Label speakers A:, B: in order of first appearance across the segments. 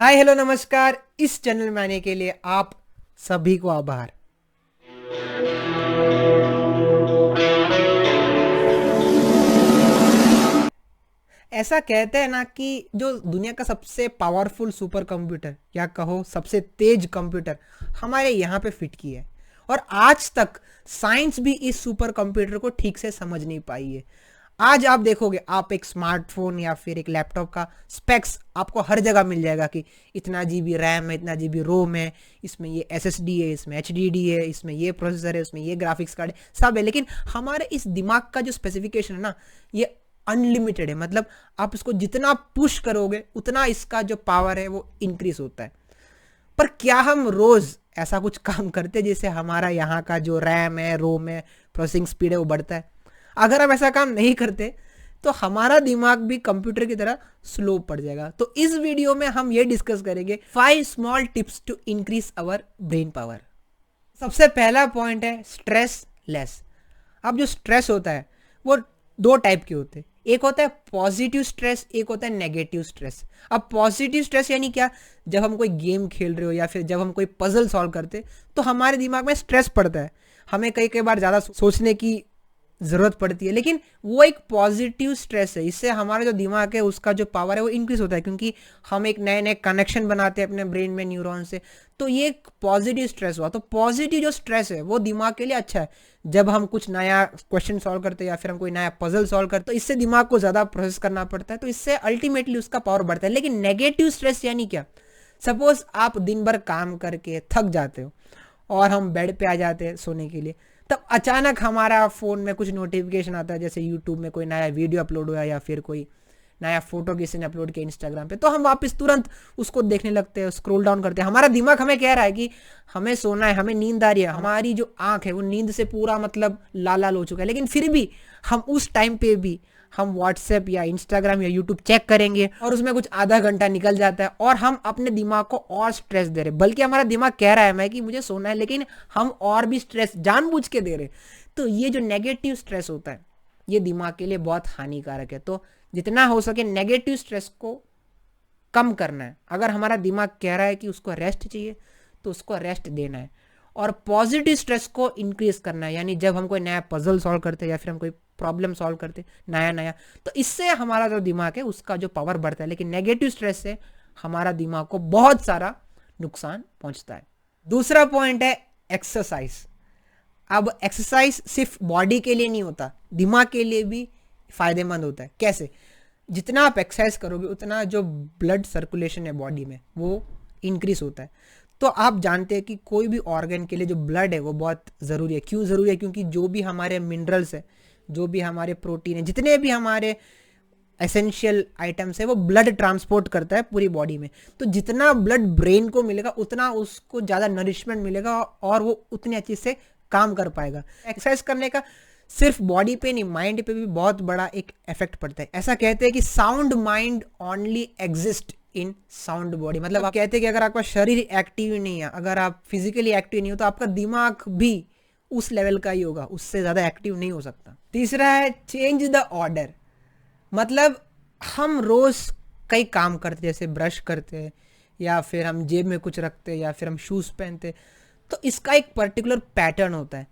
A: Hi hello नमस्कार। इस channel में आने के लिए आप सभी को आभार। ऐसा कहते हैं ना कि जो दुनिया का सबसे पावरफुल सुपर कंप्यूटर या कहो सबसे तेज कंप्यूटर हमारे यहाँ पे फिट की है, और आज तक साइंस भी इस सुपर कंप्यूटर को ठीक से समझ नहीं पाई है। आज आप देखोगे, आप एक स्मार्टफोन या फिर एक लैपटॉप का स्पेक्स आपको हर जगह मिल जाएगा कि इतना जीबी रैम है, इतना जीबी रोम है, इसमें ये एसएसडी है, इसमें एचडीडी है, इसमें ये प्रोसेसर है, इसमें ये ग्राफिक्स कार्ड है, सब है। लेकिन हमारे इस दिमाग का जो स्पेसिफिकेशन है ना, ये अनलिमिटेड है। मतलब आप इसको जितना पुश करोगे उतना इसका जो पावर है वो इंक्रीज होता है। पर क्या हम रोज ऐसा कुछ काम करते हैं जिससे हमारा यहाँ का जो रैम है, रोम है, प्रोसेसिंग स्पीड है वो बढ़ता है? अगर हम ऐसा काम नहीं करते तो हमारा दिमाग भी कंप्यूटर की तरह स्लो पड़ जाएगा। तो इस वीडियो में हम ये डिस्कस करेंगे 5 small tips to increase our brain power. सबसे पहला पॉइंट है स्ट्रेस लेस। अब जो स्ट्रेस होता है वो दो टाइप के होते हैं। एक होता है पॉजिटिव स्ट्रेस, एक होता है नेगेटिव स्ट्रेस। अब पॉजिटिव स्ट्रेस यानी क्या? जब हम कोई गेम खेल रहे हो या फिर जब हम कोई पजल सॉल्व करते तो हमारे दिमाग में स्ट्रेस पड़ता है, हमें कई कई बार ज़्यादा सोचने की ज़रूरत पड़ती है, लेकिन वो एक पॉजिटिव स्ट्रेस है। इससे हमारा जो दिमाग है उसका जो पावर है वो इंक्रीज होता है, क्योंकि हम एक नए नए कनेक्शन बनाते हैं अपने ब्रेन में न्यूरॉन से। तो ये एक पॉजिटिव स्ट्रेस हुआ। तो पॉजिटिव जो स्ट्रेस है वो दिमाग के लिए अच्छा है। जब हम कुछ नया क्वेश्चन सॉल्व करते हैं या फिर हम कोई नया पजल सॉल्व करते हैं तो इससे दिमाग को ज़्यादा प्रोसेस करना पड़ता है, तो इससे अल्टीमेटली उसका पावर बढ़ता है। लेकिन नेगेटिव स्ट्रेस यानी क्या? सपोज आप दिन भर काम करके थक जाते हो और हम बेड पे आ जाते हैं सोने के लिए, तब अचानक हमारा फ़ोन में कुछ नोटिफिकेशन आता है, जैसे यूट्यूब में कोई नया वीडियो अपलोड हुआ या फिर कोई नया फोटो किसी ने अपलोड किया इंस्टाग्राम पे, तो हम वापस तुरंत उसको देखने लगते हैं, स्क्रॉल डाउन करते हैं। हमारा दिमाग हमें कह रहा है कि हमें सोना है, हमें नींद आ रही है, हमारी जो आंख है वो नींद से पूरा मतलब लाल लाल हो चुका है, लेकिन फिर भी हम उस टाइम पे भी हम व्हाट्सएप या इंस्टाग्राम या यूट्यूब चेक करेंगे और उसमें कुछ आधा घंटा निकल जाता है और हम अपने दिमाग को और स्ट्रेस दे रहे हैं। बल्कि हमारा दिमाग कह रहा है मैं कि मुझे सोना है, लेकिन हम और भी स्ट्रेस जानबूझ के दे रहे हैं। तो ये जो नेगेटिव स्ट्रेस होता है ये दिमाग के लिए बहुत हानिकारक है। तो जितना हो सके नेगेटिव स्ट्रेस को कम करना है। अगर हमारा दिमाग कह रहा है कि उसको रेस्ट चाहिए तो उसको रेस्ट देना है, और पॉजिटिव स्ट्रेस को इंक्रीज करना है। यानी जब हम कोई नया पजल सॉल्व करते हैं या फिर हम कोई प्रॉब्लम सॉल्व करते नया नया, तो इससे हमारा जो दिमाग है उसका जो पावर बढ़ता है। लेकिन नेगेटिव स्ट्रेस से हमारा दिमाग को बहुत सारा नुकसान पहुंचता है। दूसरा पॉइंट है एक्सरसाइज। अब एक्सरसाइज सिर्फ बॉडी के लिए नहीं होता, दिमाग के लिए भी फायदेमंद होता है। कैसे? जितना आप एक्सरसाइज करोगे उतना जो ब्लड सर्कुलेशन है बॉडी में वो इंक्रीज होता है। तो आप जानते हैं कि कोई भी ऑर्गन के लिए जो ब्लड है वो बहुत ज़रूरी है। क्यों ज़रूरी है? क्योंकि जो भी हमारे मिनरल्स है, जो भी हमारे प्रोटीन है, जितने भी हमारे एसेंशियल आइटम्स है वो ब्लड ट्रांसपोर्ट करता है पूरी बॉडी में। तो जितना ब्लड ब्रेन को मिलेगा उतना उसको ज़्यादा नरिशमेंट मिलेगा और वो उतनी अच्छी से काम कर पाएगा। एक्सरसाइज करने का सिर्फ बॉडी पे नहीं, माइंड पे भी बहुत बड़ा एक इफेक्ट पड़ता है। ऐसा कहते हैं कि sound mind only exist in sound body. मतलब आप कहते हैं कि अगर आपका शरीर एक्टिव नहीं है, अगर आप फिजिकली एक्टिव नहीं हो, तो आपका दिमाग भी उस लेवल का ही होगा, उससे ज़्यादा एक्टिव नहीं हो सकता। तीसरा है चेंज द ऑर्डर। मतलब हम रोज़ कई काम करते, जैसे ब्रश करते या फिर हम जेब में कुछ रखते या फिर हम शूज़ पहनते, तो इसका एक पर्टिकुलर पैटर्न होता है।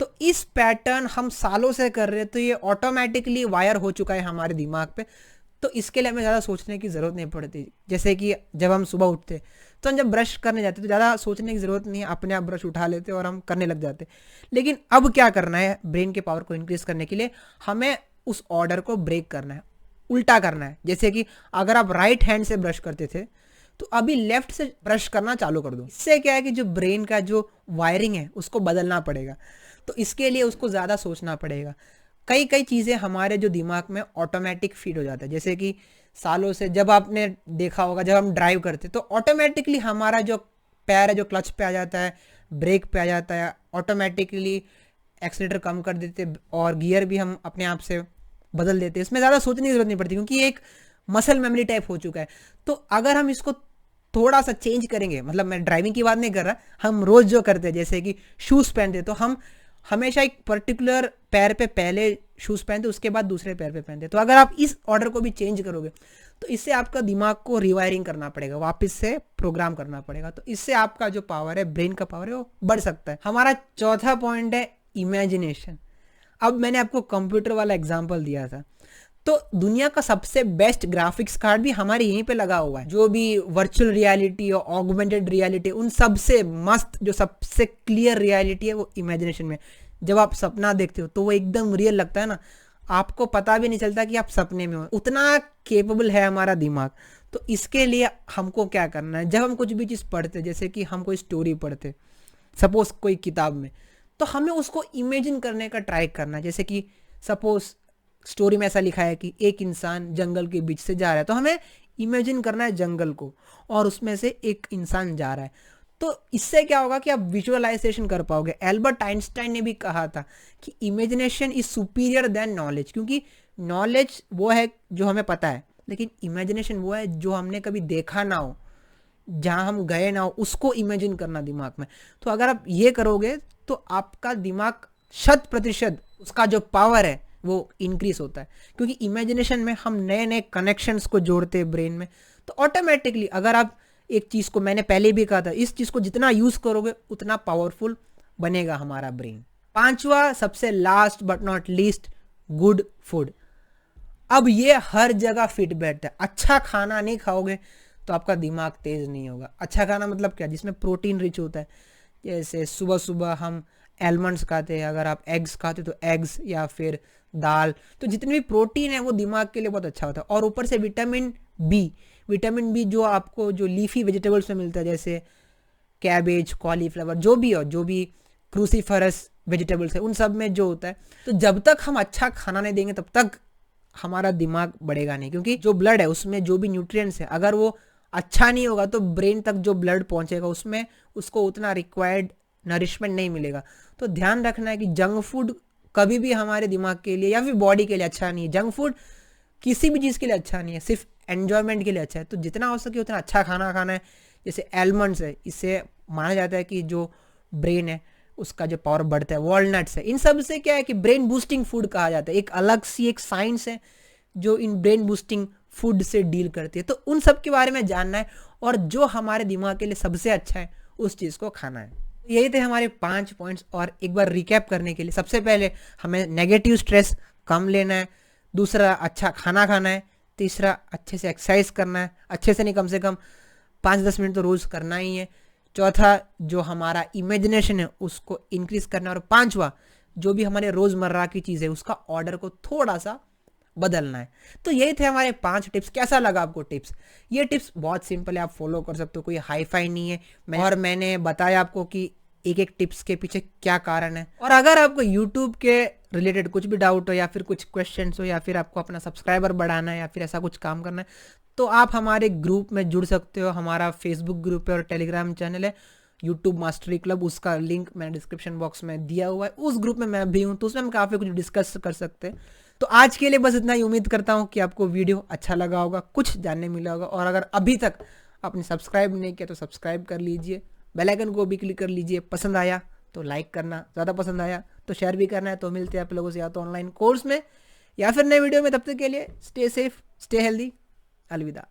A: तो इस पैटर्न हम सालों से कर रहे हैं, तो ये ऑटोमेटिकली वायर हो चुका है हमारे दिमाग पे। तो इसके लिए हमें ज़्यादा सोचने की ज़रूरत नहीं पड़ती। जैसे कि जब हम सुबह उठते तो हम जब ब्रश करने जाते तो ज़्यादा सोचने की ज़रूरत नहीं है, अपने आप ब्रश उठा लेते और हम करने लग जाते। लेकिन अब क्या करना है, ब्रेन के पावर को इंक्रीज़ करने के लिए हमें उस ऑर्डर को ब्रेक करना है, उल्टा करना है। जैसे कि अगर आप राइट हैंड से ब्रश करते थे तो अभी लेफ्ट से ब्रश करना चालू कर दो। इससे क्या है कि जो ब्रेन का जो वायरिंग है उसको बदलना पड़ेगा, तो इसके लिए उसको ज़्यादा सोचना पड़ेगा। कई कई चीज़ें हमारे जो दिमाग में ऑटोमेटिक फीड हो जाता है। जैसे कि सालों से जब आपने देखा होगा, जब हम ड्राइव करते तो ऑटोमेटिकली हमारा जो पैर है जो क्लच पे आ जाता है, ब्रेक पे आ जाता है, ऑटोमेटिकली एक्सीलेटर कम कर देते और गियर भी हम अपने आप से बदल देते। इसमें ज़्यादा सोचने की ज़रूरत नहीं पड़ती क्योंकि एक मसल मेमोरी टाइप हो चुका है। तो अगर हम इसको थोड़ा सा चेंज करेंगे, मतलब मैं ड्राइविंग की बात नहीं कर रहा, हम रोज़ जो करते हैं जैसे कि शूज़ पहनते, तो हम हमेशा एक पर्टिकुलर पैर पे पहले शूज़ पहनते उसके बाद दूसरे पैर पे पहनते। तो अगर आप इस ऑर्डर को भी चेंज करोगे तो इससे आपका दिमाग को रिवायरिंग करना पड़ेगा, वापस से प्रोग्राम करना पड़ेगा। तो इससे आपका जो पावर है, ब्रेन का पावर है, वो बढ़ सकता है। हमारा चौथा पॉइंट है इमेजिनेशन। अब मैंने आपको कंप्यूटर वाला एग्जांपल दिया था, तो दुनिया का सबसे बेस्ट ग्राफिक्स कार्ड भी हमारे यहीं पे लगा हुआ है। जो भी वर्चुअल रियलिटी और ऑगमेंटेड रियलिटी, उन सबसे मस्त, जो सबसे क्लियर रियलिटी है, वो इमेजिनेशन में। जब आप सपना देखते हो तो वो एकदम रियल लगता है ना, आपको पता भी नहीं चलता कि आप सपने में हो, उतना केपेबल है हमारा दिमाग। तो इसके लिए हमको क्या करना है, जब हम कुछ भी चीज़ पढ़ते, जैसे कि हम कोई स्टोरी पढ़ते सपोज कोई किताब में, तो हमें उसको इमेजिन करने का ट्राई करना है। जैसे कि सपोज स्टोरी में ऐसा लिखा है कि एक इंसान जंगल के बीच से जा रहा है, तो हमें इमेजिन करना है जंगल को, और उसमें से एक इंसान जा रहा है। तो इससे क्या होगा कि आप विजुअलाइजेशन कर पाओगे। एल्बर्ट आइंस्टाइन ने भी कहा था कि imagination is superior than knowledge, क्योंकि नॉलेज वो है जो हमें पता है, लेकिन इमेजिनेशन वो है जो हमने कभी देखा ना हो, जहाँ हम गए ना हो, उसको इमेजिन करना दिमाग में। तो अगर आप ये करोगे तो आपका दिमाग 100% उसका जो पावर है वो इंक्रीज होता है, क्योंकि इमेजिनेशन में हम नए नए कनेक्शंस को जोड़ते हैं ब्रेन में। तो ऑटोमेटिकली अगर आप एक चीज़ को, मैंने पहले भी कहा था, इस चीज़ को जितना यूज़ करोगे उतना पावरफुल बनेगा हमारा ब्रेन। पांचवा, सबसे last but not least, good food. अब ये हर जगह फिट बैठता है। अच्छा खाना नहीं खाओगे तो आपका दिमाग तेज नहीं होगा। अच्छा खाना मतलब क्या, जिसमें प्रोटीन रिच होता है। जैसे सुबह सुबह हम एलमंड्स खाते हैं, अगर आप एग्स खाते तो एग्स, या फिर दाल। तो जितनी भी प्रोटीन है वो दिमाग के लिए बहुत अच्छा होता है। और ऊपर से विटामिन बी जो आपको जो लीफी वेजिटेबल्स में मिलता है, जैसे कैबेज, कॉलीफ्लावर, जो भी हो, जो भी क्रूसीफरस वेजिटेबल्स है, उन सब में जो होता है। तो जब तक हम अच्छा खाना नहीं देंगे तब तक हमारा दिमाग बढ़ेगा नहीं, क्योंकि जो ब्लड है उसमें जो भी न्यूट्रिएंट्स है, अगर वो अच्छा नहीं होगा तो ब्रेन तक जो ब्लड पहुंचेगा उसमें उसको उतना रिक्वायर्ड नरिशमेंट नहीं मिलेगा। तो ध्यान रखना है कि जंक फूड कभी भी हमारे दिमाग के लिए या फिर बॉडी के लिए अच्छा नहीं है। जंक फूड किसी भी चीज़ के लिए अच्छा नहीं है, सिर्फ एन्जॉयमेंट के लिए अच्छा है। तो जितना हो सके उतना अच्छा खाना खाना है। जैसे एलमंड्स है, इससे माना जाता है कि जो ब्रेन है उसका जो पावर बढ़ता है। वॉलनट्स है, इन सब से क्या है कि ब्रेन बूस्टिंग फूड कहा जाता है। एक अलग सी एक साइंस है जो इन ब्रेन बूस्टिंग फूड से डील करती है। तो उन सब के बारे में जानना है, और जो हमारे दिमाग के लिए सबसे अच्छा है उस चीज़ को खाना है। यही थे हमारे 5 पॉइंट्स। और एक बार रिकैप करने के लिए, सबसे पहले हमें नेगेटिव स्ट्रेस कम लेना है, दूसरा अच्छा खाना खाना है, तीसरा अच्छे से एक्सरसाइज करना है, अच्छे से नहीं कम से कम 5-10 मिनट तो रोज़ करना ही है, चौथा जो हमारा इमेजिनेशन है उसको इंक्रीज करना है, और पांचवा जो भी हमारे रोज़मर्रा की चीज़ है उसका ऑर्डर को थोड़ा सा बदलना है। तो यही थे हमारे 5 टिप्स। कैसा लगा आपको टिप्स? ये टिप्स बहुत सिंपल है, आप फॉलो कर सकते हो, कोई हाई फाई नहीं है। और मैंने बताया आपको कि एक एक टिप्स के पीछे क्या कारण है। और अगर आपको यूट्यूब के रिलेटेड कुछ भी डाउट हो, या फिर कुछ क्वेश्चंस हो, या फिर आपको अपना सब्सक्राइबर बढ़ाना है, या फिर ऐसा कुछ काम करना है, तो आप हमारे ग्रुप में जुड़ सकते हो। हमारा फेसबुक ग्रुप है और टेलीग्राम चैनल है यूट्यूब मास्टरी क्लब, उसका लिंक मैंने डिस्क्रिप्शन बॉक्स में दिया हुआ है। उस ग्रुप में मैं भी हूँ, तो उसमें हम काफ़ी कुछ डिस्कस कर सकते हैं। तो आज के लिए बस इतना ही। उम्मीद करता हूँ कि आपको वीडियो अच्छा लगा होगा, कुछ जानने मिला होगा। और अगर अभी तक आपने सब्सक्राइब नहीं किया तो सब्सक्राइब कर लीजिए, बेल आइकन को भी क्लिक कर लीजिए। पसंद आया तो लाइक करना, ज़्यादा पसंद आया तो शेयर भी करना है। तो मिलते हैं आप लोगों से या तो ऑनलाइन कोर्स में या फिर नए वीडियो में। तब तक के लिए स्टे सेफ, स्टे हेल्दी, अलविदा।